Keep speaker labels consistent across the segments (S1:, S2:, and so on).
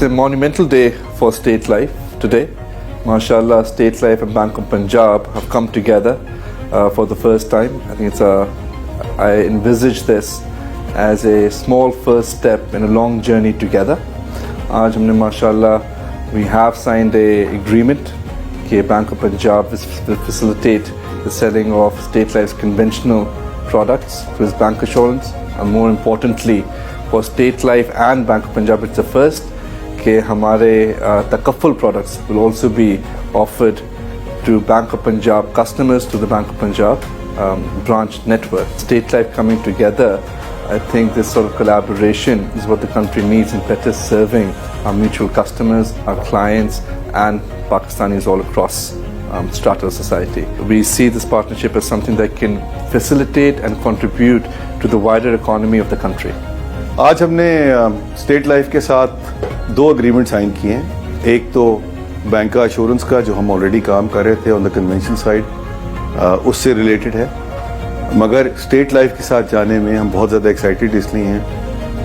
S1: a monumental day for state life today. MashaAllah, State Life and Bank of Punjab have come together for the first time. I think I envisage this as a small first step in a long journey together. Aaj humne MashaAllah, we have signed a agreement that Bank of Punjab will facilitate the selling of State Life's conventional products through its bank assurance, and more importantly for State Life and Bank of Punjab, it's the first کہ ہمارے تکفل products will also be offered to Bank of Punjab customers, to the Bank of Punjab branch network. State Life coming together, I think this sort of collaboration is what the country needs in better serving our mutual customers, our clients and Pakistanis all across strata of society. We see this partnership as something that can facilitate and contribute to the wider economy of the country.
S2: آج ہم نے state life کے ساتھ 2 agreement sign کیے ہیں. ایک تو bank کا ایشورنس کا جو ہم آلریڈی کام کر رہے تھے آن دا کنونشن سائڈ, اس سے ریلیٹڈ ہے, مگر اسٹیٹ لائف کے ساتھ جانے میں ہم بہت زیادہ ایکسائٹیڈ اس لیے ہیں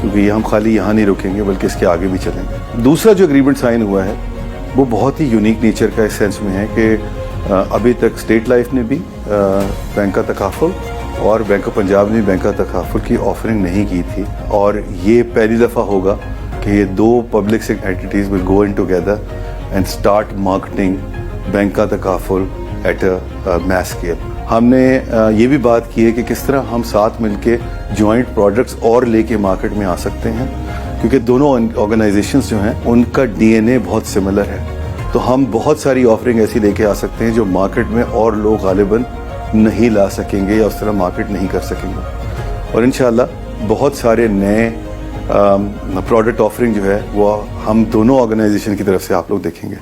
S2: کیونکہ یہ ہم خالی یہاں نہیں رکیں گے بلکہ اس کے آگے بھی چلیں گے. دوسرا جو اگریمنٹ سائن ہوا ہے وہ بہت ہی یونیک نیچر کا اس سینس میں ہے کہ ابھی تک اسٹیٹ لائف نے بھی بینک کا تکافل اور بینک آف پنجاب نے بینک کا تکافل کی آفرنگ نہیں کی تھی, اور یہ پہلی دفعہ ہوگا کہ یہ 2 public sector entities will go in together and start marketing bank کا تکافل ایٹ اے میس اسکیل. ہم نے یہ بھی بات کی ہے کہ کس طرح ہم ساتھ مل کے جوائنٹ پروڈکٹس اور لے کے مارکیٹ میں آ سکتے ہیں, کیونکہ دونوں آرگنائزیشنز جو ہیں ان کا ڈی این اے بہت سملر ہے. تو ہم بہت ساری آفرنگ ایسی لے کے آ سکتے ہیں جو مارکیٹ میں اور لوگ غالباً نہیں لا سکیں گے یا اس طرح مارکیٹ نہیں کر سکیں گے, اور انشاءاللہ بہت سارے نئے پروڈکٹ آفرنگ جو ہے وہ ہم دونوں آرگنائزیشن کی طرف سے آپ لوگ دیکھیں گے.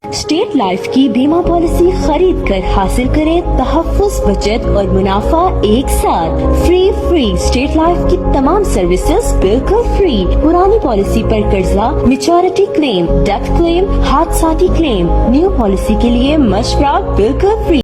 S3: اسٹیٹ لائف کی بیمہ پالیسی خرید کر حاصل کریں تحفظ, بچت اور منافع ایک ساتھ. فری اسٹیٹ لائف کی تمام سروسز بالکل فری. پرانی پالیسی پر قرضہ, میچورٹی کلیم, ڈیتھ کلیم, حادثاتی کلیم, نیو پالیسی کے لیے مشورہ بالکل فری.